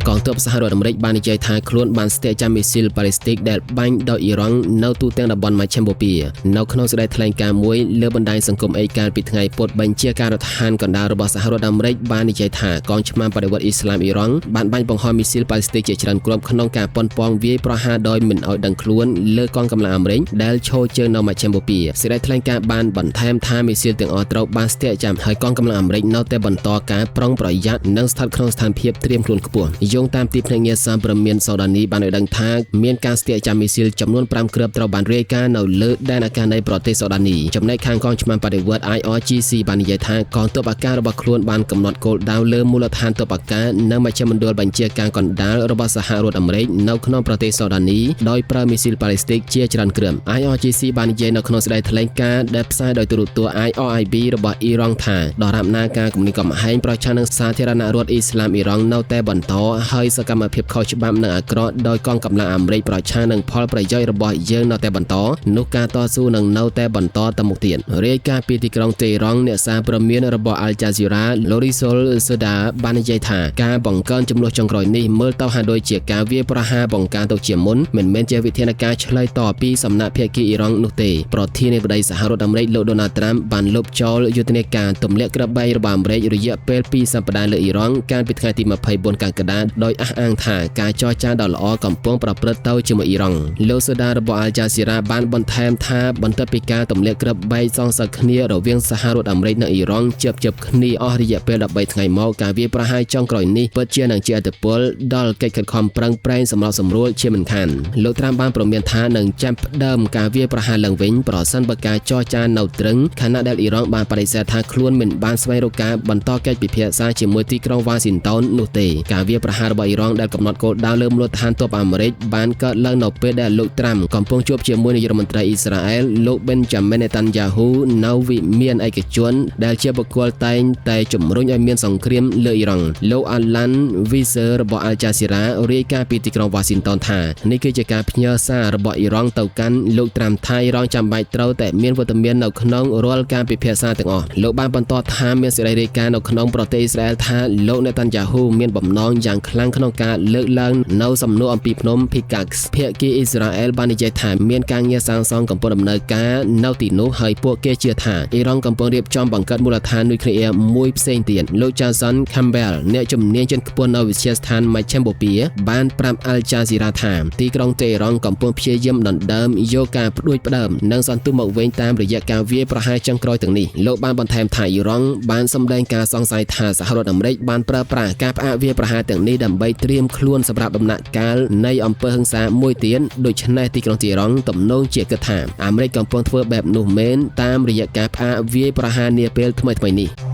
កងទ័ពសហរដ្ឋអាមេរិកបាននិយាយថាខ្លួនបានស្ទាក់ចាំមីស៊ីលបាល់លីស្ទិកដែលបាញ់ដោយអ៊ីរ៉ង់នៅទូទាំងតំបន់មជ្ឈិមបូព៌ានៅក្នុងសេចក្តីថ្លែងការណ៍មួយលើបណ្ដាញសង្គមអេកាលពីថ្ងៃពុធបញ្ជាការរដ្ឋាភិបាលកណ្ដាលរបស់សហរដ្ឋអាមេរិកបាននិយាយថាកងឆ្មាំបដិវត្តអ៊ីស្លាមអ៊ីរ៉ង់បានបាញ់បង្ហោះមីស៊ីលបាល់លីស្ទិកជាច្រើនគ្រាប់ក្នុងការប៉ុនប៉ងវាយប្រហារដោយមិនឲ្យដឹងខ្លួនលើកងកម្លាំងអាមេរិកដែលឈរជើងនៅមជ្ឈិមបូព៌ាសេចក្តីថ្លែងការណ៍បានបន្ថែមថាមីស៊ីលទាំងអស់ត្រូវបានស្ទាក់ចាំហើយកងកម្លាំងអាមេរិកនៅតែបន្តការប្រុងប្រយ័ត្ននិងស្ថិតក្នុងស្ថានភាពត្រៀមខ្លួនខ្ពស់យោងតាមទីភ្នាក់ងារសារព័ត៌មានសូដានីបានឲ្យដឹងថាមានការស្ទាក់ចាំមីស៊ីលចំនួន5គ្រាប់ត្រូវបានរាយការណ៍នៅលើដែនអាកាសនៃប្រទេសសូដានីចំណែកខាងកងឆ្មាំបដិវត្ត IRGC បាននិយាយថាកងទ័ពអាកាសរបស់ខ្លួនបានកំណត់គោលដៅលើមូលដ្ឋានទ័ពអាកាសនៅមជ្ឈមណ្ឌលបញ្ជាការកណ្ដាលរបស់សហរដ្ឋអាមេរិកនៅក្នុងប្រទេសសូដានីដោយប្រើមីស៊ីលបាល់លីស្ទិកជាច្រើនគ្រាប់ IRGC បាននិយាយនៅក្នុងសេចក្តីថ្លែងការណ៍ដែលផ្សាយដោយទូរទស្សន៍ IRIB របស់អ៊ីរ៉ង់ថាដរាបណាការគំរាមកំហែងប្រឆាំងនឹងសាធារណរដ្ឋអ៊ីស្លាមអ៊ីរ៉ង់នៅតែបន្តហើយសកម្មភាពខុសច្បាប់និងអាក្រក់ដោយកងកម្លាំងអាមេរិកប្រឆាំងនឹងផលប្រយោជន៍របស់យើងនៅតែបន្តនោះការតស៊ូនឹងនៅតែបន្តទៅមុខទៀតរាយការណ៍ពីទីក្រុងតេរ៉ង់អ្នកសារព័ត៌មានរបស់ Al Jazeera Lorisol Soda បាននិយាយថាការបង្កើនចំនួនចុងក្រោយនេះមើលទៅហាក់ដូចជាការវាយប្រហារបង្ការទៅជាមុនមិនមែនជាវិធានការឆ្លើយតបពីសំណាក់ភាគីអ៊ីរ៉ង់នោះទេប្រធានាធិបតីសហរដ្ឋអាមេរិកលោក Donald Trump បានលុបចោលយុទ្ធនាការទម្លាក់គ្រាប់បែករបស់អាមេរិករយៈពេល2សប្តាហ៍លើអ៊ីរ៉ង់កាលពីថ្ងៃទី24កក្កដាដោយអះអាងថាការចរចាដ៏ល្អកំពុងប្រព្រឹត្តទៅជាមួយអ៊ីរ៉ង់លោកសូដារបស់ Al Jazeera បានបន្ថែមថាបន្ទាប់ពីការទម្លាក់គ្រាប់បែកសងសឹកគ្នារវាងសហរដ្ឋអាមេរិកនិងអ៊ីរ៉ង់ជាប់គ្នាអស់រយៈពេល13ថ្ងៃមកការវាយប្រហារចុងក្រោយនេះពិតជានឹងជាឥទ្ធិពលដល់កិច្ចខិតខំប្រឹងប្រែងសម្រាប់សម្រួលជាមិនខានលោកត្រាំបានព្រមានថានឹងចាប់ផ្ដើមការវាយប្រហារឡើងវិញប្រសិនបើការចរចានៅត្រឹងខណៈដែលអ៊ីរ៉ង់បានបដិសេធថាខ្លួនមិនបានស្វែងរកការបន្តកិច្ចពិភាក្សាជាមួយទីក្រុងវ៉ាស៊ីនតោននោះទេការវាយប្រហាររបស់អ៊ីរ៉ង់ដែលកំណត់គោលដៅលើមូលដ្ឋានទ័ពអាមេរិកបានកើតឡើងនៅពេលដែលលោកត្រាំកំពុងជួបជាមួយនាយករដ្ឋមន្ត្រីអ៊ីស្រាអែលលោក Benjamin Netanyahu នៅវិមានឯកជនដែលជាបុគ្គលតែងតែជំរុញឲ្យមានសង្គ្រាមលើអ៊ីរ៉ង់លោក Alan Weisser របស់ Al Jazeera រាយការណ៍ពីទីក្រុងវ៉ាស៊ីនតោនថានេះគឺជាការផ្ញើសាររបស់អ៊ីរ៉ង់ទៅកាន់លោកត្រាំថាអ៊ីរ៉ង់ចាំបាច់ត្រូវតែមានវត្តមាននៅក្នុងរាល់ការពិភាក្សាទាំងអស់លោកបានបន្តថាមានសេចក្តីរាយការណ៍នៅក្នុងប្រទេសអ៊ីស្រាអែលថាលោក Netanyahu មានបំណងយ៉ាងខ្លាំងក្នុងការលើកឡើងនៅសំណួរអំពីភ្នំ Piccax ភាគីអ៊ីស្រាអែលបាននិយាយថាមានការងារសាងសង់កំពុងដំណើរការនៅទីនោះហើយពួកគេជឿថាអ៊ីរ៉ង់កំពុងរៀបចំបង្កើតមូលដ្ឋាននុយក្លេអ៊ែរមួយផ្សេងទៀតលោក Jason Campbell អ្នកជំនាញជាន់ខ្ពស់នៅវិទ្យាស្ថានមជ្ឈិមបូព៌ាបានប្រាប់ Al Jazeera ថាទីក្រុងតេរ៉ង់កំពុងព្យាយាមដណ្ដើមយកការផ្ដួចផ្ដើមនិងសន្ទុះមកវិញតាមរយៈការវាយប្រហារចុងក្រោយទាំងនេះលោកបានបន្ថែមថាអ៊ីរ៉ង់បានសម្ដែងការសង្ស័យថាសហរដ្ឋអាមេរិកបានប្រើប្រាស់ការផ្អាកវាយប្រហារទាំងនេះដើម្បីត្រៀមខ្លួនសម្រាប់ដំណាក់កាលនៃអំពើហិង្សាមួយទៀតដូច្នេះទីក្រុងតេរ៉ង់ទំនងជាគិតថាអាមេរិកកំពុងធ្វើបែបនោះមែនតាមរយៈការផ្អាកវាយប្រហារនាពេលថ្មីៗនេះ